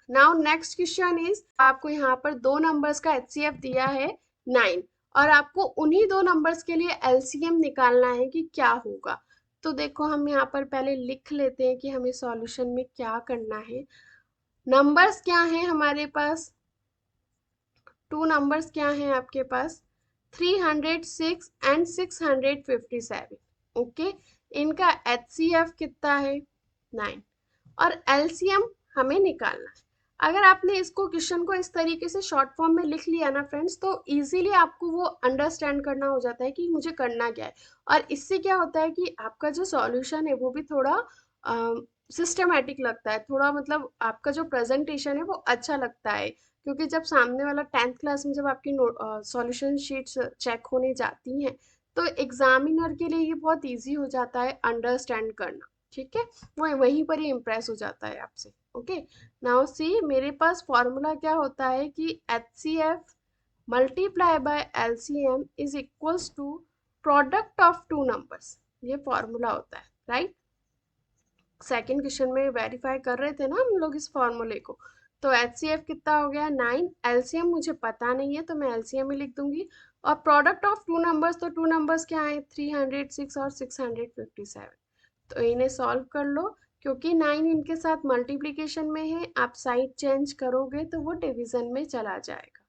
Now next question is, आपको यहाँ पर दो नंबर्स का एचसीएफ दिया है 9 और आपको उन्हीं दो नंबर्स के लिए एलसीएम निकालना है कि क्या होगा। तो देखो हम यहाँ पर पहले लिख लेते हैं कि हमें सॉल्यूशन में क्या करना है। नंबर्स क्या हैं हमारे पास, टू नंबर्स क्या हैं आपके पास, 306 एंड 657। ओके, इनका एचसीएफ कितना है 9 और एलसीएम हमें निकालना है। अगर आपने इसको क्वेश्चन को इस तरीके से शॉर्ट फॉर्म में लिख लिया ना फ्रेंड्स, तो इजीली आपको वो अंडरस्टैंड करना हो जाता है कि मुझे करना क्या है। और इससे क्या होता है कि आपका जो सॉल्यूशन है वो भी थोड़ा सिस्टमेटिक लगता है, थोड़ा मतलब आपका जो प्रेजेंटेशन है वो अच्छा लगता है। क्योंकि जब सामने वाला 10th क्लास में जब आपकी सॉल्यूशन शीट्स चेक होने जाती हैं, तो एग्जामिनर के लिए ये बहुत इजी हो जाता है अंडरस्टैंड करना। ठीक है, वो वहीं पर ही इम्प्रेस हो जाता है आपसे। ओके, नाउ सी मेरे पास फॉर्मूला क्या होता है कि H C F multiply by L C M is equals to product of two numbers, ये फॉर्मूला होता है राइट। सेकेंड क्वेश्चन में वेरीफाई कर रहे थे ना हम लोग इस फॉर्मूले को। तो एच सी एफ कितना हो गया 9, एलसीएम मुझे पता नहीं है तो मैं एलसीएम ही लिख दूंगी। और प्रोडक्ट ऑफ टू नंबर्स, तो टू नंबर्स क्या है 306 और 657। तो इन्हें सॉल्व कर लो, क्योंकि 9 इनके साथ मल्टीप्लीकेशन में है, आप साइड चेंज करोगे तो वो डिवीजन में चला जाएगा।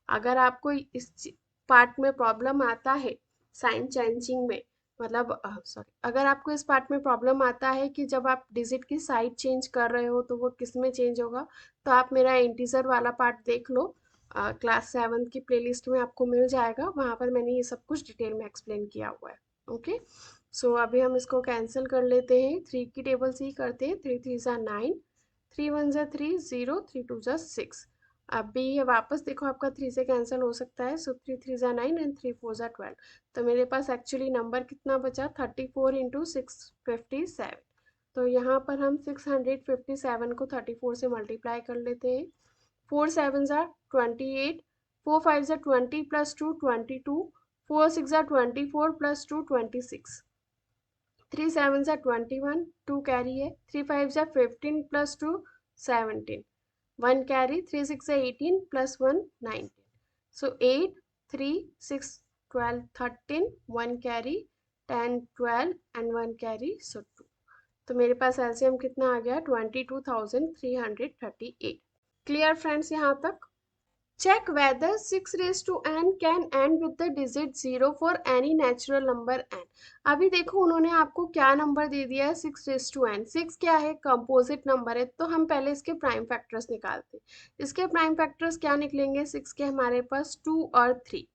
अगर आपको इस पार्ट में प्रॉब्लम आता है साइन चेंजिंग में, मतलब सॉरी, अगर आपको इस पार्ट में प्रॉब्लम आता है कि जब आप डिजिट की साइड चेंज कर रहे हो तो वो किस में चेंज होगा, तो आप मेरा इंटीजर वाला पार्ट देख लो, क्लास 7 की प्लेलिस्ट में आपको मिल जाएगा, वहाँ पर मैंने ये सब कुछ डिटेल में एक्सप्लेन किया हुआ है। ओके, सो अभी हम इसको कैंसिल कर लेते हैं, 3 की टेबल से ही करते हैं, 3 3 ज़ा 9, 3 1 ज़ा 3 0, 3 2 ज़ा 6। अभी ये वापस देखो आपका 3 से कैंसिल हो सकता है, सो 3 3 ज़ा 9 एंड 3 4 ज़ा 12। तो मेरे पास एक्चुअली नंबर कितना बचा 34 इंटू 657। तो यहाँ पर हम 657 को 34 से मल्टीप्लाई कर लेते हैं। 4 7 ज़ा 28, 4 5 ज़ा 20 प्लस 2 22, 4 6 ज़ा 24 प्लस 2 26, 3 7 ज़ा 21, 2 कैरी है, 3 5 ज़ा 15 प्लस 2 17, 1 कैरी, 3 6 ज़ा 18 plus 1 19। So 8 3 6 12 13, 1 carry, 10 12 and 1 carry, so 2। तो मेरे पास एलसीएम कितना आ गया 22,338। क्लियर फ्रेंड्स यहाँ तक। Check whether 6 raised to n can end with the digit 0 for any natural number n। अभी देखो उन्होंने आपको क्या नंबर दे दिया है 6 raised to n। 6 क्या है, कंपोजिट नंबर है, तो हम पहले इसके प्राइम फैक्टर्स निकालते हैं। इसके प्राइम फैक्टर्स क्या निकलेंगे, 6 के हमारे पास 2 और 3।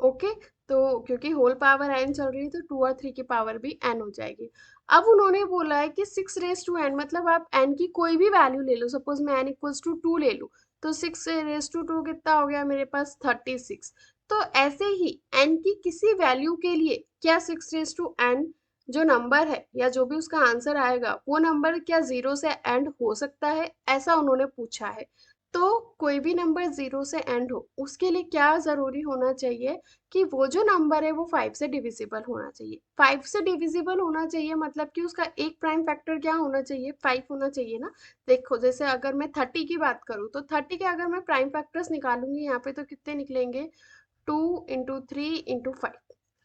ओके, तो क्योंकि होल पावर एन चल रही है तो 2 और 3 की पावर भी एन हो जाएगी। अब उन्होंने बोला है कि 6 रेस टू एन, मतलब आप एन की कोई भी वैल्यू ले लो, सपोज मैं एन इक्वल्स टू 2 ले लूँ, तो 6 रेस टू 2 कितना हो गया मेरे पास 36। तो ऐसे ही एन की किसी वैल्यू के लिए क्या 6 रेस टू एन जो नंबर है या जो भी उसका आंसर आएगा वो नंबर क्या जीरो से एंड हो सकता है, ऐसा उन्होंने पूछा है। तो कोई भी नंबर जीरो से एंड हो उसके लिए क्या जरूरी होना चाहिए कि वो जो नंबर है वो 5 से डिविजिबल होना चाहिए। 5 से डिविजिबल होना चाहिए मतलब कि उसका एक प्राइम फैक्टर क्या होना चाहिए 5 होना चाहिए ना। देखो जैसे अगर मैं 30 की बात करूँ तो 30 के अगर मैं प्राइम फैक्टर्स निकालूंगी यहाँ पे तो कितने निकलेंगे 2 × 3 × 5,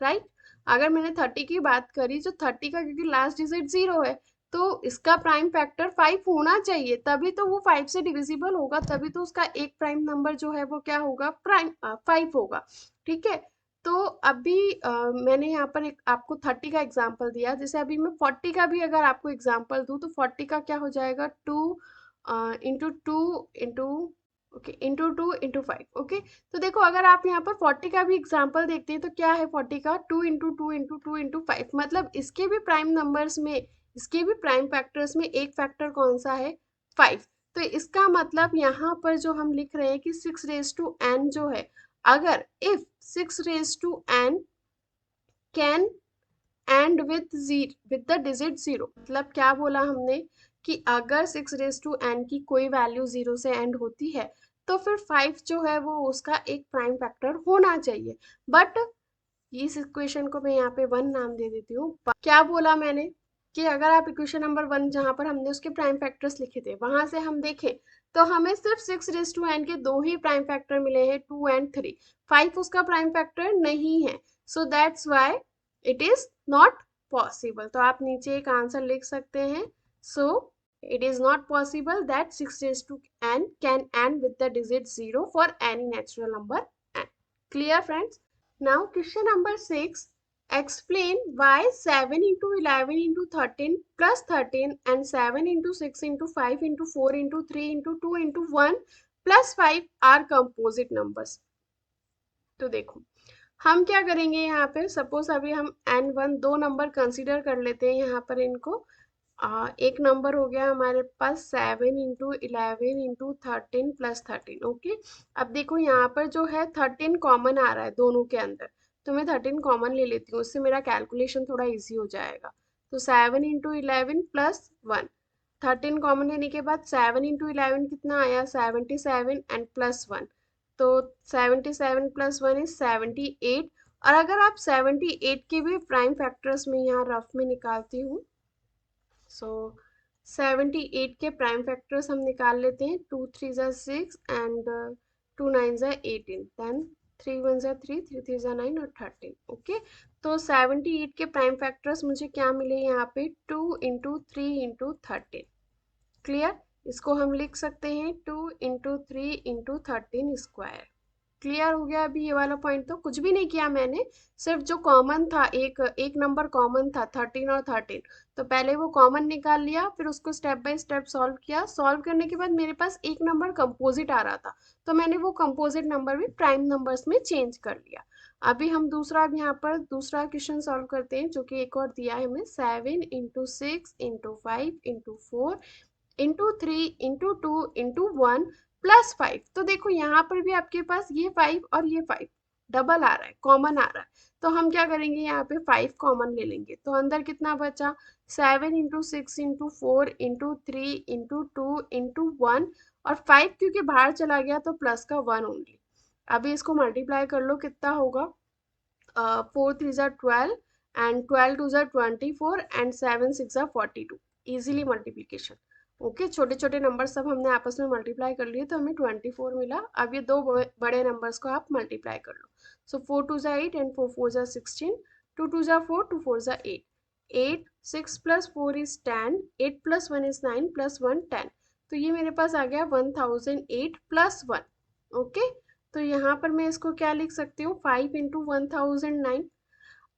राइट। अगर मैंने 30 की बात करी जो 30 का क्योंकि लास्ट डिजिट 0 है, तो इसका प्राइम फैक्टर 5 होना चाहिए, तभी तो वो 5 से डिविजिबल होगा, तभी तो उसका एक प्राइम नंबर जो है वो क्या होगा प्राइम 5 होगा। ठीक है, तो अभी मैंने यहाँ पर एक आपको 30 का एग्जाम्पल दिया, जैसे अभी मैं 40 का भी अगर आपको एग्जाम्पल दूँ तो 40 का क्या हो जाएगा 2 × 2 × ओके इंटू 2 × 5। ओके, तो देखो अगर आप यहाँ पर 40 का भी एग्जाम्पल देखते हैं तो क्या है 40 का 2 × 2 × 2 × 5, मतलब इसके भी प्राइम नंबर्स में, इसके भी प्राइम फैक्टर्स में एक फैक्टर कौन सा है 5। तो इसका मतलब यहाँ पर जो हम लिख रहे हैं कि 6 रेज टू एन जो है, अगर if 6 raise to n can end with the digit 0, मतलब क्या बोला हमने कि अगर 6 रेज टू एन की कोई वैल्यू 0 से एंड होती है तो फिर 5 जो है वो उसका एक प्राइम फैक्टर होना चाहिए। बट इस इक्वेशन को मैं यहाँ पे 1 नाम दे देती हूँ। क्या बोला मैंने कि अगर आप इक्वेशन नंबर 1 जहाँ पर हमने उसके प्राइम फैक्टर्स लिखे थे वहां से हम देखें तो हमें सिर्फ 6 raised to n के दो ही प्राइम फैक्टर मिले हैं, 2 and 3। 5 उसका प्राइम फैक्टर नहीं है, so that's why it is not possible. तो आप नीचे एक आंसर लिख सकते हैं, सो it is not possible that 6 raised to n can end with the digit 0 for any natural number n. Clear friends? Now question number 6. Explain why 7 into 11 into 13 plus 13 and 7 into 6 into 5 into 4 into 3 into 2 into 1 plus 5 are composite numbers. तो देखो हम क्या करेंगे यहाँ पे, suppose अभी हम n1 दो नंबर कंसीडर कर लेते हैं यहाँ पर इनको। एक नंबर हो गया हमारे पास 7 इंटू 11 इंटू 13 प्लस 13। ओके, अब देखो यहाँ पर जो है 13 कॉमन आ रहा है दोनों के अंदर, तो मैं 13 कॉमन ले लेती हूँ, उससे मेरा कैलकुलेशन थोड़ा इजी हो जाएगा। तो 7 इंटू 11 प्लस 1, 13 कॉमन लेने के बाद 7 इंटू 11 कितना आया, 77 एंड प्लस 1, तो 77 प्लस 1 इज 78। और अगर आप 78 के भी प्राइम फैक्टर्स में यहाँ रफ में निकालती हूँ, सो 78 के प्राइम फैक्टर्स हम निकाल लेते हैं। 2 3 ज़ा 6 एंड 2 9 ज़ा 18, देन 3 1 ज़ा 3, 3 3 ज़ा 9 और 13। ओके, तो 78 के प्राइम फैक्टर्स मुझे क्या मिले यहाँ पे, 2 इंटू 3 इंटू 13। क्लियर, इसको हम लिख सकते हैं 2 इंटू 3 इंटू 13 स्क्वायर। क्लियर हो गया अभी ये वाला पॉइंट? तो कुछ भी नहीं किया मैंने, सिर्फ जो कॉमन था, एक नंबर कॉमन था 13 और 13, तो पहले वो कॉमन निकाल लिया, फिर उसको स्टेप बाय स्टेप सॉल्व किया। सॉल्व करने के बाद मेरे पास एक नंबर कंपोजिट आ रहा था, तो मैंने वो कंपोजिट नंबर भी प्राइम नंबर्स में चेंज कर लिया। अभी हम दूसरा यहाँ पर दूसरा क्वेश्चन सॉल्व करते हैं, जो कि एक और दिया है हमें, 7 into 6 into 5 into 4 into 3 into 2 into 1 plus 5। तो देखो यहाँ पर भी आपके पास ये 5 और ये 5 डबल आ रहा है, कॉमन आ रहा है, तो हम क्या करेंगे यहाँ पे 5 कॉमन ले लेंगे। तो अंदर कितना बचा, 7 into 6 into 4 into 3 into 2 into 1, और 5 क्योंकि बाहर चला गया तो प्लस का 1 ओनली। अभी इसको मल्टीप्लाई कर लो, कितना होगा, 4 3 ज़ा 12 एंड 12 2 ज़ा 24 एंड 7 6 ज़ा 42। Easily multiplication. ओके, छोटे छोटे नंबर सब हमने आपस में मल्टीप्लाई कर लिए तो हमें 24 मिला। अब ये दो बड़े नंबर्स को आप मल्टीप्लाई कर लो। सो 4 2 ज़ा 8 एंड 4 4 ज़ा 16, 2 2 ज़ा 4, 2 4 ज़ा 8, 8 6 plus 4 is 10, 8 plus 1 is 9 plus 1 10। तो ये मेरे पास आ गया 1008 प्लस 1। ओके, तो यहाँ पर मैं इसको क्या लिख सकती हूँ, 5 इंटू 1009।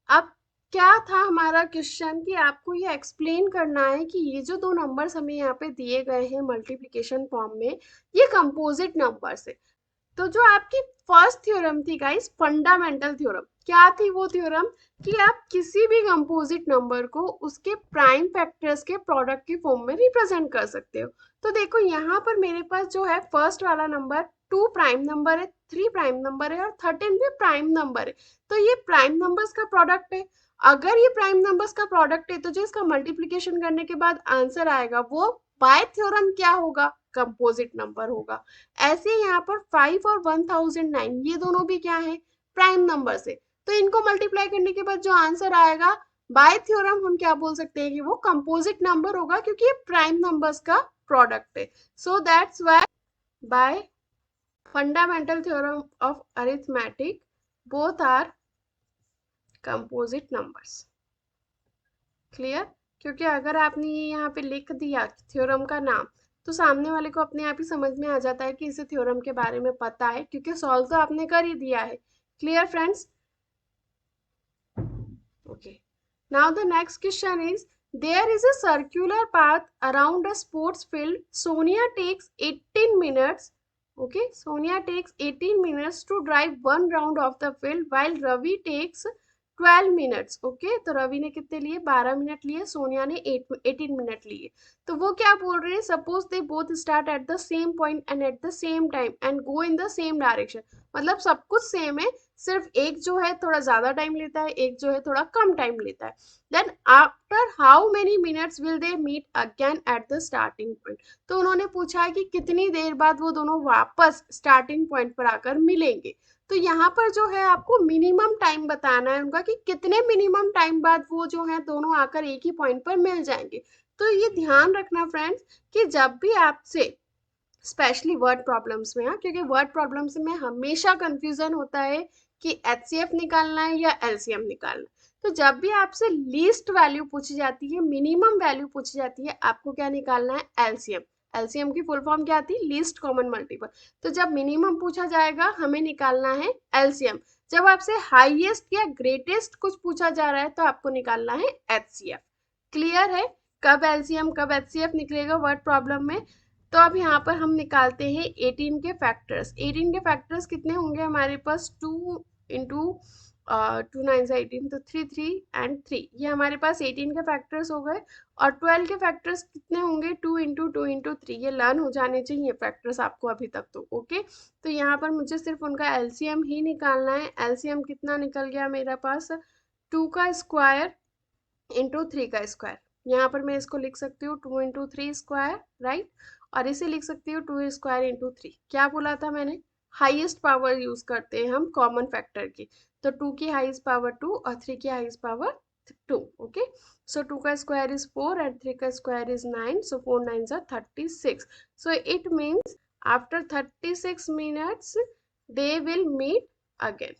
अब क्या था हमारा क्वेश्चन कि आपको ये एक्सप्लेन करना है कि ये जो दो नंबर्स हमें यहाँ पे दिए गए हैं मल्टीप्लिकेशन फॉर्म में, ये कंपोजिट नंबर्स है। तो जो आपकी फर्स्ट थ्योरम थी गाइस, फंडामेंटल थ्योरम, क्या थी वो थ्योरम, कि आप किसी भी कंपोजिट नंबर को उसके प्राइम फैक्टर्स के प्रोडक्ट के फॉर्म में रिप्रेजेंट कर सकते हो। तो देखो यहाँ पर मेरे पास जो है फर्स्ट वाला नंबर 2 प्राइम नंबर है, 3 प्राइम नंबर है और 13 भी प्राइम नंबर है, तो ये प्राइम नंबर्स का प्रोडक्ट है। अगर ये प्राइम नंबर्स का प्रोडक्ट है तो जो इसका मल्टीप्लिकेशन करने के बाद आंसर आएगा वो बाय थ्योरम क्या होगा, कंपोजिट नंबर होगा। ऐसे यहाँ पर 5 और 1009 ये दोनों भी क्या है, प्राइम नंबर से, तो इनको मल्टीप्लाई करने के बाद जो आंसर आएगा बाय थ्योरम हम क्या बोल सकते हैं कि वो कंपोजिट नंबर होगा, क्योंकि ये प्राइम नंबर्स का प्रोडक्ट है। So that's why by fundamental theorem of arithmetic both are composite numbers. Clear? क्योंकि अगर आपने ये यहाँ पे लिख दिया थ्योरम का नाम, तो सामने वाले को अपने आप ही समझ में आ जाता है कि इसे थ्योरम के बारे में पता है, क्योंकि सॉल्व तो आपने कर ही दिया है। Clear friends? Okay, now the next question is, there is a circular path around a sports field. Sonia takes 18 minutes. Okay, Sonia takes 18 minutes to drive one round of the field while Ravi takes 12 minutes. Okay, तो रवि ने कितने लिए, 12 minute लिए, सोनिया ने 18 minute लिए। तो वो क्या बोल रहे हैं, suppose they both start at the same point and at the same time and go in the same direction. मतलब सब कुछ सेम है, सिर्फ एक जो है थोड़ा ज्यादा टाइम लेता है, एक जो है थोड़ा कम टाइम लेता है। Then after how many minutes will they meet again at the starting point. तो उन्होंने पूछा है कि कितनी देर बाद वो दोनों वापस स्टार्टिंग पॉइंट पर आकर मिलेंगे। तो यहाँ पर जो है आपको मिनिमम टाइम बताना है उनका कि कितने मिनिमम टाइम बाद वो जो है दोनों आकर एक ही पॉइंट पर मिल जाएंगे। तो ये ध्यान रखना फ्रेंड्स कि जब भी आपसे स्पेशली वर्ड प्रॉब्लम्स में, हाँ, क्योंकि वर्ड प्रॉब्लम्स में हमेशा कंफ्यूजन होता है कि एचसीएफ निकालना है या एलसीएम निकालना है। तो जब भी आपसे लीस्ट वैल्यू पूछी जाती है, मिनिमम वैल्यू पूछी जाती है, आपको क्या निकालना है? एलसीएम। एलसीएम की फुल फॉर्म क्या आती है? Least common multiple. तो जब मिनिमम पूछा जाएगा हमें निकालना है एलसीएम। जब आपसे हाईएस्ट या ग्रेटेस्ट कुछ पूछा जा रहा है तो आपको निकालना है एचसीएफ। क्लियर है कब एलसीएम कब एचसीएफ निकलेगा वर्ड प्रॉब्लम में? तो अब यहाँ पर हम निकालते हैं 18 के फैक्टर्स। 18 के फैक्टर्स कितने होंगे हमारे पास? 2 इंटू 2 9 से 18, तो 3 3 एंड 3, ये हमारे पास 18 के फैक्टर्स हो गए। और 12 के फैक्टर्स कितने होंगे? 2 इंटू 3, ये लर्न हो जाने चाहिए फैक्टर्स आपको अभी तक तो। ओके, तो यहाँ पर मुझे सिर्फ उनका एलसीएम ही निकालना है। एलसीएम कितना निकल गया मेरे पास? 2 का स्क्वायर इंटू 3 का स्क्वायर। यहाँ पर मैं इसको लिख सकती हूँ 2 इंटू 3 स्क्वायर, राइट। और इसे लिख सकती हूँ 2 स्क्वायर इंटू 3। क्या बोला था मैंने? हाईएस्ट पावर यूज करते हैं हम कॉमन फैक्टर की। तो 2 की हाईएस्ट पावर 2 और 3 की हाईएस्ट पावर 2। ओके, सो 2 का स्क्वायर इज 4 एंड 3 का square is 9, so 4 9 are 36। So it means after 36 minutes they will meet again.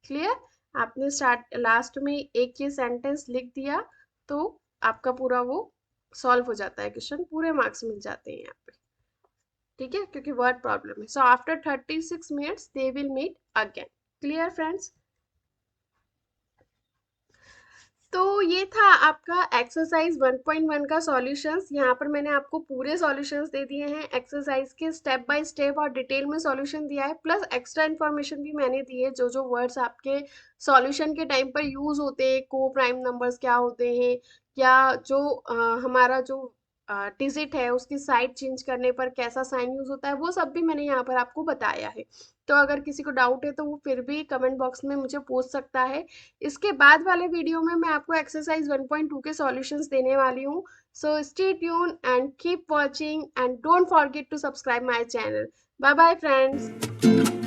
Clear? आपने स्टार्ट लास्ट में एक ये सेंटेंस लिख दिया तो आपका पूरा वो सॉल्व हो जाता है, क्वेश्चन पूरे मार्क्स मिल जाते हैं यहाँ पे। ठीक है, क्योंकि वर्ड प्रॉब्लम है। So after 36 minutes they will meet again. Clear friends? तो ये था आपका एक्सरसाइज 1.1 का सॉल्यूशंस। यहाँ पर मैंने आपको पूरे सॉल्यूशंस दे दिए हैं, एक्सरसाइज के स्टेप बाय स्टेप और डिटेल में सॉल्यूशन दिया है, प्लस एक्स्ट्रा इन्फॉर्मेशन भी मैंने दी है, जो जो वर्ड्स आपके सॉल्यूशन के टाइम पर यूज होते हैं, को प्राइम नंबर्स क्या होते हैं, या जो हमारा जो डिजिट है उसकी साइड चेंज करने पर कैसा साइन यूज होता है, वो सब भी मैंने यहाँ पर आपको बताया है। तो अगर किसी को डाउट है तो वो फिर भी कमेंट बॉक्स में मुझे पूछ सकता है। इसके बाद वाले वीडियो में मैं आपको एक्सरसाइज 1.2 के सॉल्यूशंस देने वाली हूँ। So stay tune and keep watching and don't forget to subscribe my channel. Bye bye friends.